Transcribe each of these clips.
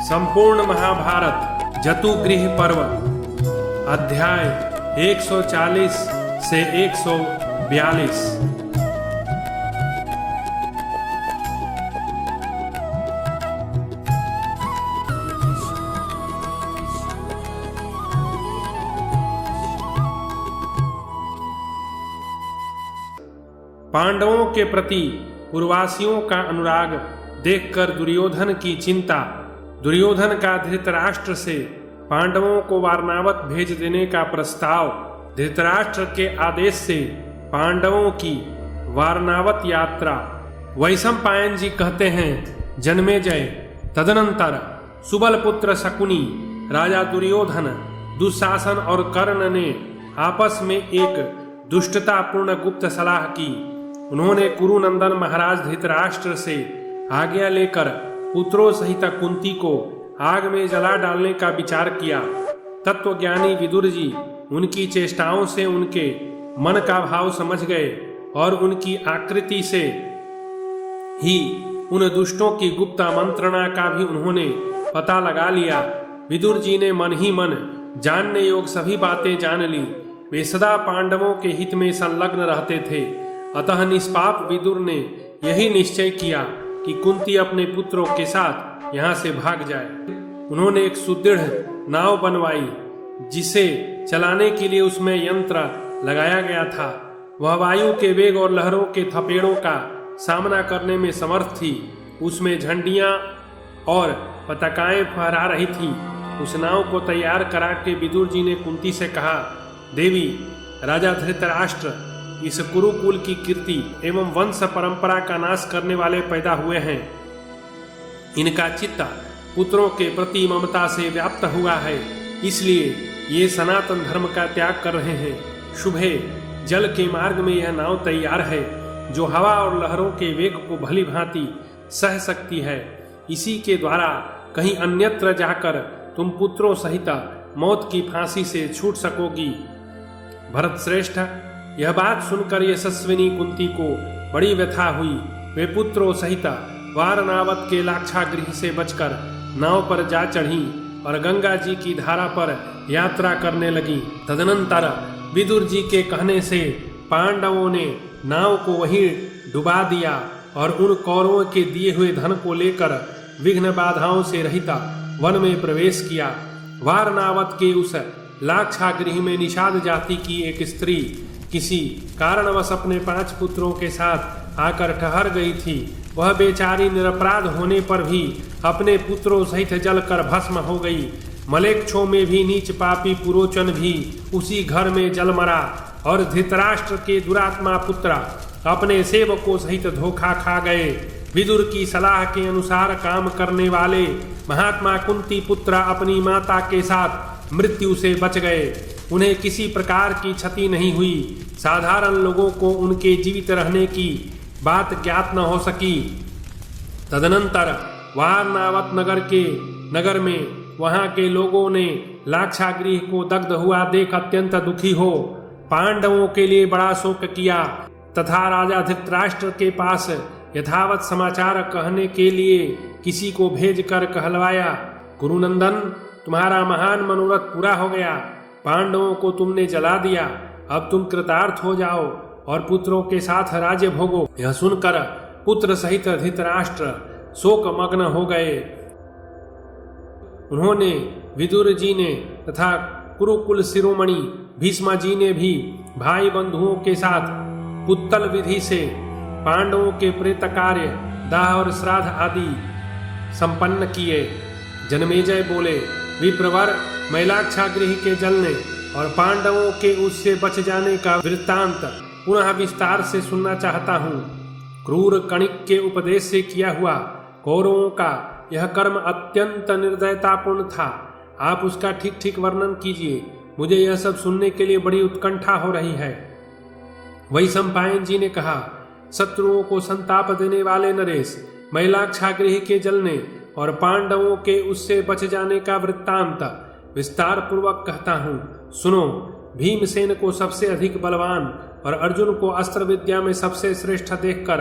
संपूर्ण महाभारत जतुगृह पर्व अध्याय 140 से 142। पांडवों के प्रति पूर्ववासियों का अनुराग देखकर दुर्योधन की चिंता, दुर्योधन का धृतराष्ट्र से पांडवों को वारणावत भेज देने का प्रस्ताव, धृतराष्ट्र के आदेश से पांडवों की वारणावत यात्रा। वैशंपायन जी कहते हैं, जन्मेजय तदनंतर सुबल पुत्र शकुनी, राजा दुर्योधन, दुशासन और कर्ण ने आपस में एक दुष्टतापूर्ण गुप्त सलाह की। उन्होंने कुरुनंदन महाराज धृतराष्ट्र से आज्ञा लेकर पुत्रों सहित कुंती को आग में जला डालने का विचार किया। तत्वज्ञानी विदुर जी उनकी चेष्टाओं से उनके मन का भाव समझ गए और उनकी आकृति से ही उन दुष्टों की गुप्त मंत्रणा का भी उन्होंने पता लगा लिया। विदुर जी ने मन ही मन जानने योग सभी बातें जान ली। वे सदा पांडवों के हित में संलग्न रहते थे। अतः निष्पाप विदुर ने यही निश्चय किया कि कुंती अपने पुत्रों के साथ यहाँ से भाग जाए। उन्होंने एक सुदृढ़ नाव बनवाई जिसे चलाने के लिए उसमें यंत्र लगाया गया था। वह वायु के वेग और लहरों के थपेड़ों का सामना करने में समर्थ थी। उसमें झंडियां और पताकाएं फहरा रही थीं। उस नाव को तैयार करा के विदुर जी ने कुंती से कहा, देवी, राजा धृतराष्ट्र इस कुरुकुल की कीर्ति एवं वंश परंपरा का नाश करने वाले पैदा हुए हैं। इनका चित्त पुत्रों के प्रति ममता से व्याप्त हुआ है, इसलिए ये सनातन धर्म का त्याग कर रहे हैं। शुभे जल के मार्ग में यह नाव तैयार है, जो हवा और लहरों के वेग को भली भांति सह सकती है। इसी के द्वारा कहीं अन्यत्र जाकर तुम पुत्रों सहित मौत की फांसी से छूट सकोगी। भरत श्रेष्ठ, यह बात सुनकर यशस्विनी कुंती को बड़ी व्यथा हुई। वे पुत्रों सहित वारणावत के लाक्षागृह से बचकर नाव पर जा चढ़ी और गंगा जी की धारा पर यात्रा करने लगी। तदनंतर विदुर जी के कहने से पांडवों ने नाव को वहीं डुबा दिया और उन कौरवों के दिए हुए धन को लेकर विघ्न बाधाओं से रहित वन में प्रवेश किया। वारणावत के उस लाक्षागृह में निषाद जाति की एक स्त्री किसी कारणवश अपने 5 पुत्रों के साथ आकर ठहर गई थी। वह बेचारी निरपराध होने पर भी अपने पुत्रों सहित जलकर भस्म हो गई। मलेच्छों में भी नीच पापी पुरोचन भी उसी घर में जल मरा और धृतराष्ट्र के दुरात्मा पुत्र अपने सेवकों सहित धोखा खा गए। विदुर की सलाह के अनुसार काम करने वाले महात्मा कुंती पुत्र अपनी माता के साथ मृत्यु से बच गए। उन्हें किसी प्रकार की क्षति नहीं हुई। साधारण लोगों को उनके जीवित रहने की बात ज्ञात न हो सकी। तदनंतर वारणावत नगर में वहां के लोगों ने लाक्षागृह को दग्ध हुआ देख अत्यंत दुखी हो पांडवों के लिए बड़ा शोक किया तथा राजा धृतराष्ट्र के पास यथावत समाचार कहने के लिए किसी को भेजकर कहलवाया, कुरुनंदन, तुम्हारा महान मनोरथ पूरा हो गया। पांडवों को तुमने जला दिया। अब तुम कृतार्थ हो जाओ और पुत्रों के साथ राज्य भोगो। यह सुनकर पुत्र सहित धृतराष्ट्र शोक मग्न हो गए। उन्होंने विदुर जी ने तथा कुरुकुल शिरोमणि भीष्म जी ने भी भाई बंधुओं के साथ पुत्तल विधि से पांडवों के प्रेत कार्य, दाह और श्राद्ध आदि संपन्न किए। जन्मेजय बोले, विप्रवर, मैं लाक्षागृह के जलने और पांडवों के उससे बच जाने का वृत्तांत पुनः विस्तार से सुनना चाहता हूँ। क्रूर कणिक के उपदेश से किया हुआ कौरवों का यह कर्म अत्यंत निर्दयतापूर्ण था। आप उसका ठीक ठीक वर्णन कीजिए। मुझे यह सब सुनने के लिए बड़ी उत्कंठा हो रही है। वैशंपायन जी ने कहा, शत्रुओं को संताप देने वाले नरेश, मैं लाक्षागृह के जलने और पांडवों के उससे बच जाने का वृत्तांत विस्तार पूर्वक कहता हूँ। सुनो, भीमसेन को सबसे अधिक बलवान और अर्जुन को अस्त्र विद्या में सबसे श्रेष्ठ देखकर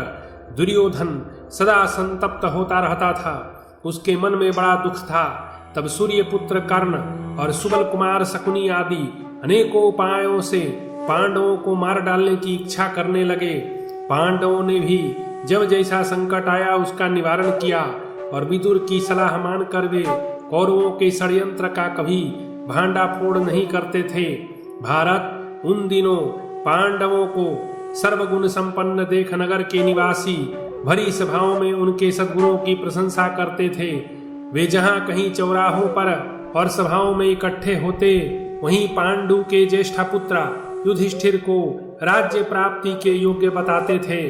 दुर्योधन सदा संतप्त होता रहता था। उसके मन में बड़ा दुख था। तब सूर्यपुत्र कर्ण और सुबल कुमार शकुनी आदि अनेकों उपायों से पांडवों को मार डालने की इच्छा करने लगे। पांडवों ने भी जब जैसा संकट आया उसका निवारण किया और विदुर की सलाह मानकर वे कौरवों के षड्यंत्र का कभी भांडा फोड़ नहीं करते थे। भारत उन दिनों पांडवों को सर्वगुण संपन्न देख नगर के निवासी भरी सभाओं में उनके सद्गुणों की प्रशंसा करते थे। वे जहाँ कहीं चौराहों पर और सभाओं में इकट्ठे होते, वहीं पांडु के ज्येष्ठ पुत्र युधिष्ठिर को राज्य प्राप्ति के योग्य बताते थे।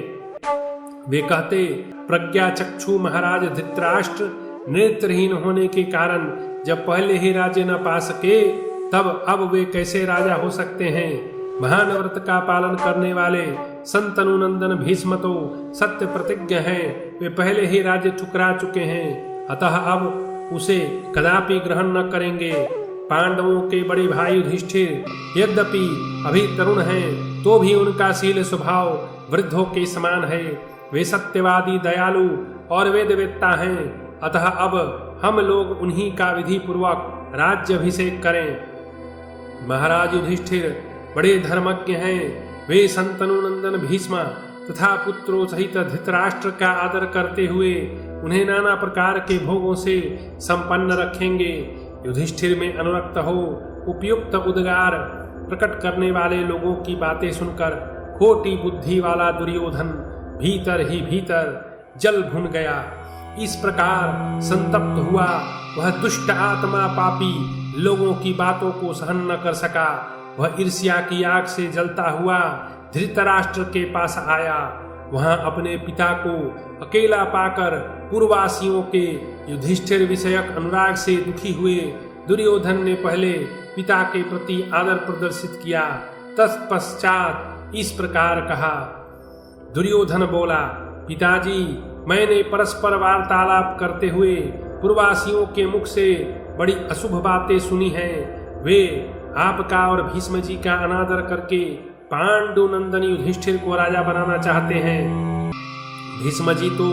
वे कहते, प्रज्ञा चक्षु महाराज धृतराष्ट्र नेत्रहीन होने के कारण जब पहले ही राज्य न पा सके, तब अब वे कैसे राजा हो सकते हैं। महान व्रत का पालन करने वाले संतनु नंदन भीष्म तो सत्य प्रतिज्ञ हैं, वे पहले ही राज्य ठुकरा चुके हैं, अतः अब उसे कदापि ग्रहण न करेंगे। पांडवों के बड़े भाई युधिष्ठिर यद्यपि अभी तरुण हैं, तो भी उनका शील स्वभाव वृद्धों के समान है। वे सत्यवादी, दयालु और वेदवेत्ता हैं, अतः अब हम लोग उन्हीं का विधि पूर्वक राज्याभिषेक करें। महाराज युधिष्ठिर बड़े धर्मज्ञ हैं। वे संतनु नंदन भीष्म तथा पुत्रों सहित धृतराष्ट्र का आदर करते हुए उन्हें नाना प्रकार के भोगों से संपन्न रखेंगे। युधिष्ठिर में अनुरक्त हो उपयुक्त उद्गार प्रकट करने वाले लोगों की बातें सुनकर खोटी बुद्धि वाला दुर्योधन भीतर ही भीतर जल भुन गया। इस प्रकार संतप्त हुआ वह दुष्ट आत्मा पापी लोगों की बातों को सहन न कर सका। वह ईर्ष्या की आग से जलता हुआ धृतराष्ट्र के पास आया। वहां अपने पिता को अकेला पाकर पूर्ववासियों के युधिष्ठिर विषयक अनुराग से दुखी हुए दुर्योधन ने पहले पिता के प्रति आदर प्रदर्शित किया। तत्पश्चात इस प्रकार कहा। दुर्योधन बोला, पिताजी, मैंने परस्पर वार्तालाप करते हुए पूर्ववासियों के मुख से बड़ी अशुभ बातें सुनी हैं। वे आपका और भीष्म जी का अनादर करके पांडु नंदन युधिष्ठिर को राजा बनाना चाहते हैं। भीष्म जी तो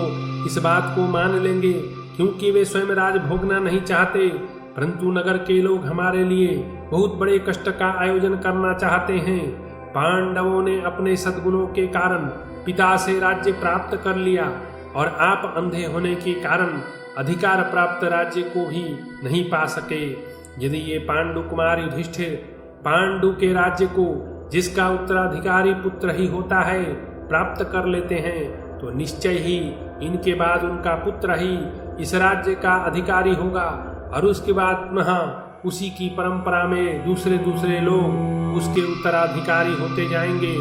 इस बात को मान लेंगे, क्योंकि वे स्वयं राज भोगना नहीं चाहते, परंतु नगर के लोग हमारे लिए बहुत बड़े कष्ट का आयोजन करना चाहते हैं। पांडवों ने अपने सद्गुणों के कारण पिता से राज्य प्राप्त कर लिया और आप अंधे होने के कारण अधिकार प्राप्त राज्य को भी नहीं पा सके। यदि ये पांडु कुमार युधिष्ठिर पांडु के राज्य को, जिसका उत्तराधिकारी पुत्र ही होता है, प्राप्त कर लेते हैं, तो निश्चय ही इनके बाद उनका पुत्र ही इस राज्य का अधिकारी होगा और उसके बाद पुनः उसी की परंपरा में दूसरे दूसरे लोग उसके उत्तराधिकारी होते जाएंगे।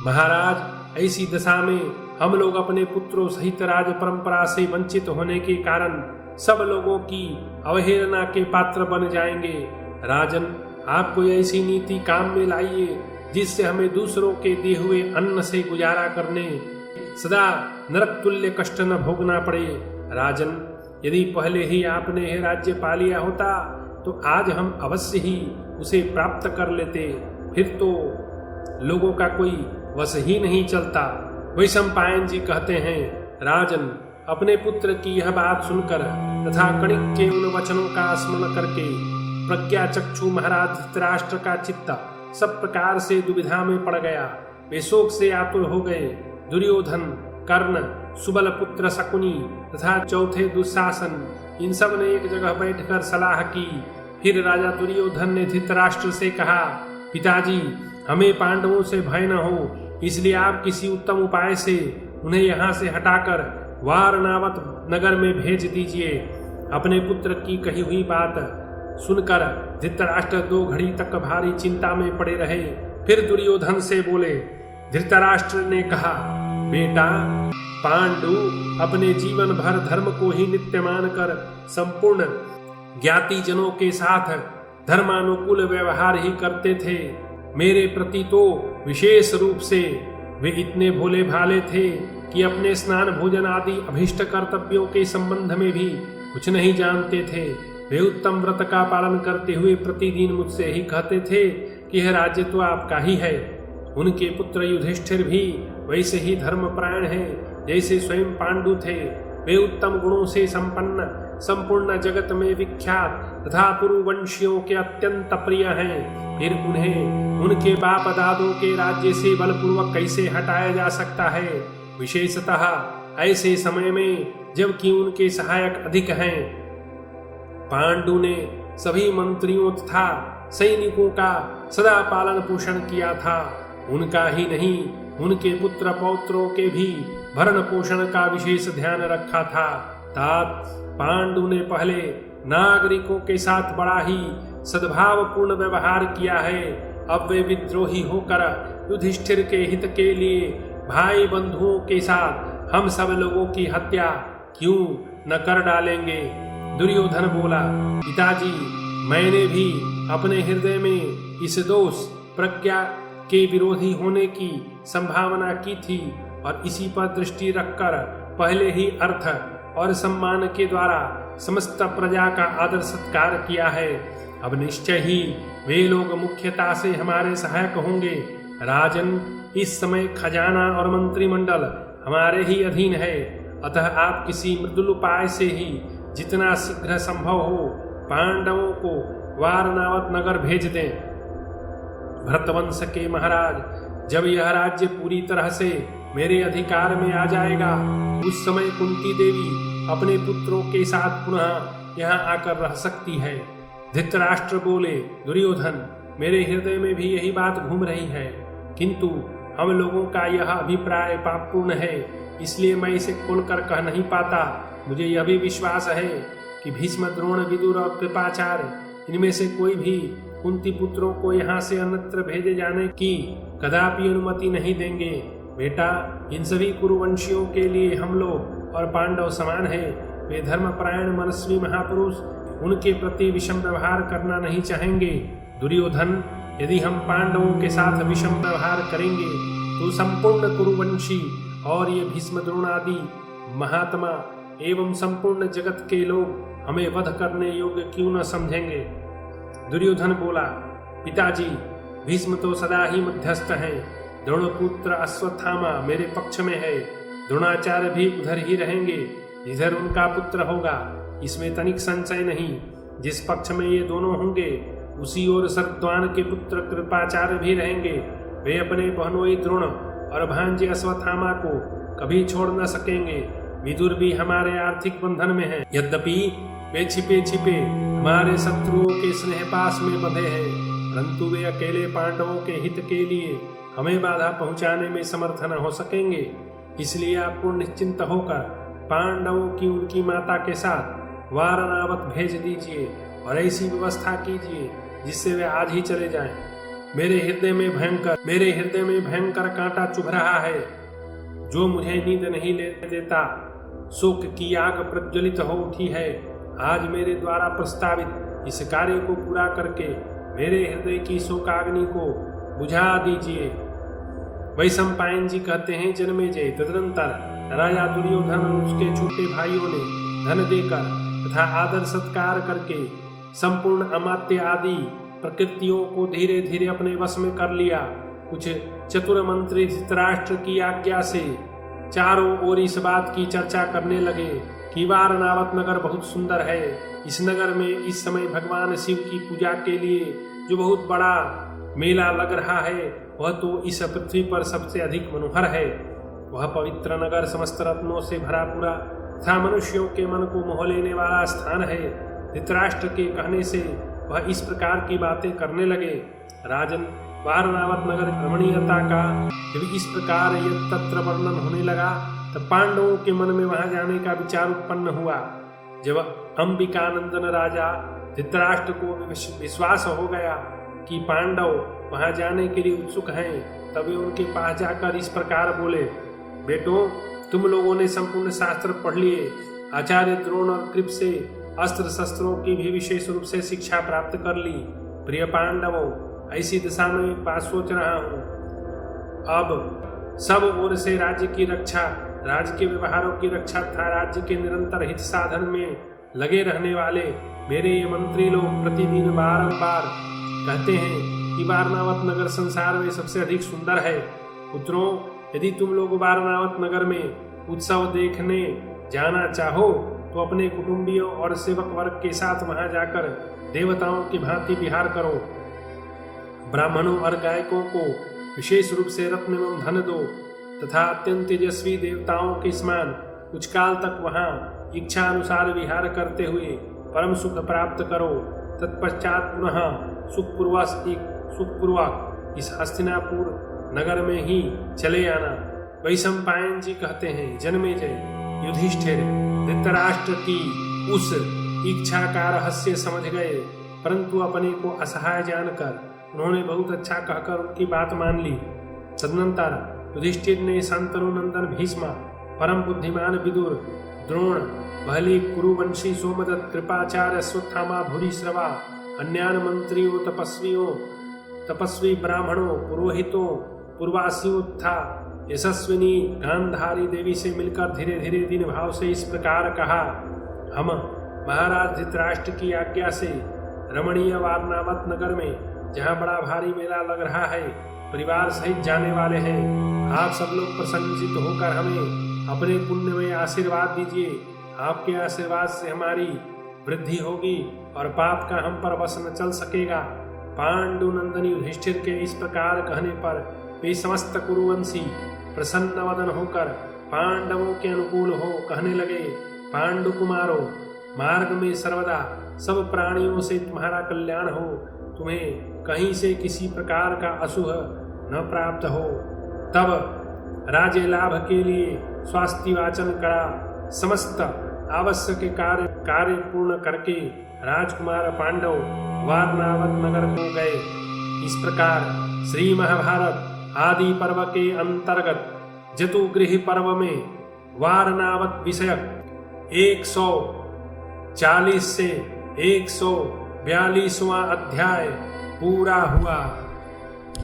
महाराज, ऐसी दशा में हम लोग अपने पुत्रों सहित राज परंपरा से वंचित होने के कारण सब लोगों की अवहेलना के पात्र बन जाएंगे। राजन, आप कोई ऐसी नीति काम में लाइए जिससे हमें दूसरों के दिए हुए अन्न से गुजारा करने सदा नरक तुल्य कष्ट न भोगना पड़े। राजन, यदि पहले ही आपने यह राज्य पा लिया होता तो आज हम अवश्य ही उसे प्राप्त कर लेते, फिर तो लोगों का कोई वश ही नहीं चलता। वैशंपायन जी कहते हैं, राजन, अपने पुत्र की यह बात सुनकर तथा कणिक के उन वचनों का स्मरण करके प्रज्ञा चक्षु महाराज धृतराष्ट्र का चित्त सब प्रकार से दुविधा में पड़ गया। वे शोक से आतुर हो गए। दुर्योधन, कर्ण, सुबल पुत्र शकुनी तथा चौथे दुशासन, इन सब ने एक जगह बैठकर सलाह की। फिर राजा दुर्योधन ने धृतराष्ट्र से कहा, पिताजी, हमें पांडवों से भय न हो, इसलिए आप किसी उत्तम उपाय से उन्हें यहाँ से हटाकर वारणावत नगर में भेज दीजिए। अपने पुत्र की कही हुई बात सुनकर धृतराष्ट्र 2 घड़ी तक भारी चिंता में पड़े रहे। फिर दुर्योधन से बोले। धृतराष्ट्र ने कहा, बेटा, पांडु अपने जीवन भर धर्म को ही नित्य मानकर संपूर्ण ज्ञाति जनों के साथ धर्मानुकूल व्यवहार ही करते थे। मेरे प्रति तो विशेष रूप से वे इतने भोले भाले थे कि अपने स्नान भोजन आदि अभिष्ट कर्तव्यों के संबंध में भी कुछ नहीं जानते थे। वे उत्तम व्रत का पालन करते हुए प्रतिदिन मुझसे ही कहते थे कि यह राज्य तो आपका ही है। उनके पुत्र युधिष्ठिर भी वैसे ही धर्मपरायण हैं जैसे स्वयं पांडु थे। वे उत्तम गुणों से संपन्न, संपूर्ण जगत में विख्यात तथा पुरुवंशियों के अत्यंत प्रिय हैं। फिर उन्हें उनके बाप दादों के राज्य से बलपूर्वक कैसे हटाया जा सकता है, विशेषतः ऐसे समय में जबकि उनके सहायक अधिक हैं। पांडु ने सभी मंत्रियों तथा सैनिकों का सदा पालन पोषण किया था। उनका ही नहीं, उनके पुत्र पौत्रों के भी भरण पोषण का विशेष ध्यान रखा था। तात पांडु ने पहले नागरिकों के साथ बड़ा ही सद्भावपूर्ण व्यवहार किया है। अब वे विद्रोही होकर युधिष्ठिर के हित के लिए भाई बंधुओं के साथ हम सब लोगों की हत्या क्यों न कर डालेंगे। दुर्योधन बोला, पिताजी, मैंने भी अपने हृदय में इस दोष प्रज्ञा के विरोधी होने की संभावना की थी और इसी पर दृष्टि रखकर पहले ही अर्थ और सम्मान के द्वारा समस्त प्रजा का आदर सत्कार किया है। अब निश्चय ही वे लोग मुख्यता से हमारे सहायक होंगे। राजन, इस समय खजाना और मंत्रिमंडल हमारे ही अधीन है, अतः आप किसी मृदुल उपाय से ही जितना शीघ्र संभव हो पांडवों को वारनावत नगर भेज दें। भरतवंश के महाराज, जब यह राज्य पूरी तरह से मेरे अधिकार में आ जाएगा, उस समय कुंती देवी अपने पुत्रों के साथ पुनः यहाँ आकर रह सकती है। धृतराष्ट्र बोले, दुर्योधन, मेरे हृदय में भी यही बात घूम रही है, किंतु हम लोगों का यह अभिप्राय पापपूर्ण है, इसलिए मैं इसे खोलकर कह नहीं पाता। मुझे यह भी विश्वास है कि भीष्म, द्रोण, विदुर और कृपाचार्य, इनमें से कोई भी कुंती पुत्रों को यहाँ से अन्यत्र भेजे जाने की कदापि अनुमति नहीं देंगे। बेटा, इन सभी कुरुवंशियों के लिए हम लोग और पांडव समान हैं। वे धर्मपरायण मनस्वी महापुरुष, उनके प्रति विषम व्यवहार करना नहीं चाहेंगे। दुर्योधन, यदि हम पांडवों के साथ विषम व्यवहार करेंगे तो संपूर्ण कुरुवंशी और ये भीष्म, द्रोण आदि महात्मा एवं संपूर्ण जगत के लोग हमें वध करने योग्य क्यों न समझेंगे। दुर्योधन बोला, पिताजी, भीष्म तो सदा ही मध्यस्थ हैं। द्रोणपुत्र अश्वत्थामा मेरे पक्ष में है। द्रोणाचार्य भी उधर ही रहेंगे जिधर उनका पुत्र होगा, इसमें तनिक संशय नहीं। जिस पक्ष में ये दोनों होंगे उसी ओर शरद्वान के पुत्र कृपाचार्य भी रहेंगे। वे अपने बहनोई द्रोण और भांजे अश्वत्थामा को कभी छोड़ न सकेंगे। विदुर भी हमारे आर्थिक बंधन में है, यद्यपि वे छिपे छिपे हमारे शत्रुओं के स्नेह पास में बंधे हैं, परंतु वे अकेले पांडवों के हित के लिए हमें बाधा पहुंचाने में समर्थ न हो सकेंगे। इसलिए आपको निश्चिंत होकर पांडवों की उनकी माता के साथ वारनावत भेज दीजिए और ऐसी व्यवस्था कीजिए जिससे वे आज ही चले जाएं। मेरे हृदय में भयंकर कांटा चुभ रहा है, जो मुझे नींद नहीं लेने देता। शोक की आग प्रज्वलित हो उठी है। आज मेरे द्वारा प्रस्तावित इस कार्य को पूरा करके मेरे हृदय की शोकाग्नि को बुझा दीजिए। वैशंपायन जी कहते हैं, जन्मेजय, तदनंतर राजा दुर्योधन और उसके छोटे भाइयों ने धन देकर तथा आदर सत्कार करके संपूर्ण अमात्य आदि प्रकृतियों को धीरे धीरे अपने वश में कर लिया। कुछ चतुर मंत्री धृतराष्ट्र की आज्ञा से चारों ओर इस बात की चर्चा करने लगे कि वारनावत नगर बहुत सुंदर है। इस नगर में इस समय भगवान शिव की पूजा के लिए जो बहुत बड़ा मेला लग रहा है, वह तो इस पृथ्वी पर सबसे अधिक मनोहर है। वह पवित्र नगर समस्त रत्नों से भरा पूरा तथा मनुष्यों के मन को मोह लेने वाला स्थान है। धृतराष्ट्र के कहने से वह इस प्रकार की बातें करने लगे। राजन, वारनावत नगर रमणीयता का जब इस प्रकार तत्र वर्णन होने लगा तब पांडवों के मन में वहां जाने का विचार उत्पन्न हुआ। जब अंबिकानंदन राजा धृतराष्ट्र को विश्वास हो गया कि पांडव वहां जाने के लिए उत्सुक हैं, तब वे उनके पास जाकर इस प्रकार बोले, बेटो, तुम लोगों ने संपूर्ण शास्त्र पढ़ लिए। आचार्य द्रोण और कृप से अस्त्र शस्त्रों की भी विशेष रूप से शिक्षा प्राप्त कर ली। प्रिय पांडवों, ऐसी दिशा में एक बात सोच रहा हूँ। अब सब ओर से राज्य की रक्षा, राज्य के व्यवहारों की रक्षा तथा राज्य के निरंतर हित साधन में लगे रहने वाले मेरे ये मंत्री लोग प्रतिदिन बारंबार कहते हैं कि वारनावत नगर संसार में सबसे अधिक सुंदर है। पुत्रों, यदि तुम लोग वारनावत नगर में उत्सव देखने जाना चाहो तो अपने कुटुंबियों और सेवक वर्ग के साथ वहां जाकर देवताओं की भांति विहार करो। ब्राह्मणों और गायकों को विशेष रूप से रत्न एवं धन दो तथा अत्यंत तेजस्वी देवताओं के समान कुछ काल तक वहां इच्छा अनुसार विहार करते हुए परम सुख प्राप्त करो। तत्पश्चात पुनः सुखपूर्वक इस हस्तिनापुर नगर में ही चले आना। वैशंपायन जी कहते हैं, जन्मेजय, युधिष्ठिर धृतराष्ट्र की उस इच्छा का रहस्य समझ गए, परंतु अपने को असहाय जानकर उन्होंने बहुत अच्छा कहकर उनकी बात मान ली। तदनंतर युधिष्ठिर ने शांतनु नंदन भीष्म, परम बुद्धिमान विदुर, द्रोण, बहली, कुरुवंशी, सोमदत्त, कृपाचार्य, अश्वत्थामा, भूरिश्रवा, अन्यान मंत्रियों, तपस्वी ब्राह्मणों, पुरोहितों, पूर्वासियों तथा यशस्विनी गांधारी देवी से मिलकर धीरे धीरे दीन भाव से इस प्रकार कहा। हम महाराज धृतराष्ट्र की आज्ञा से रमणीय वारनावत नगर में, जहाँ बड़ा भारी मेला लग रहा है, परिवार सहित जाने वाले हैं। आप सब लोग प्रसन्नचित्त होकर हमें अपने पुण्य में आशीर्वाद दीजिए। आपके आशीर्वाद से हमारी वृद्धि होगी और पाप का हम पर वश न चल सकेगा। पांडु नंदन युधिष्ठिर के इस प्रकार कहने पर वे समस्त कुरुवंशी प्रसन्न वदन होकर पांडवों के अनुकूल हो कहने लगे, पांडु कुमारों, मार्ग में सर्वदा सब प्राणियों से तुम्हारा कल्याण हो, तुम्हें कहीं से किसी प्रकार का अशुभ न प्राप्त हो। तब राज्य लाभ के लिए स्वास्थ्य वाचन करा। समस्त आवश्यक कार्य पूर्ण करके राजकुमार पांडव वारनावत नगर को गए। इस प्रकार श्री महाभारत आदि पर्व के अंतर्गत जतुगृह पर्व में वारनावत विषयक 140 से 142वां अध्याय पूरा हुआ।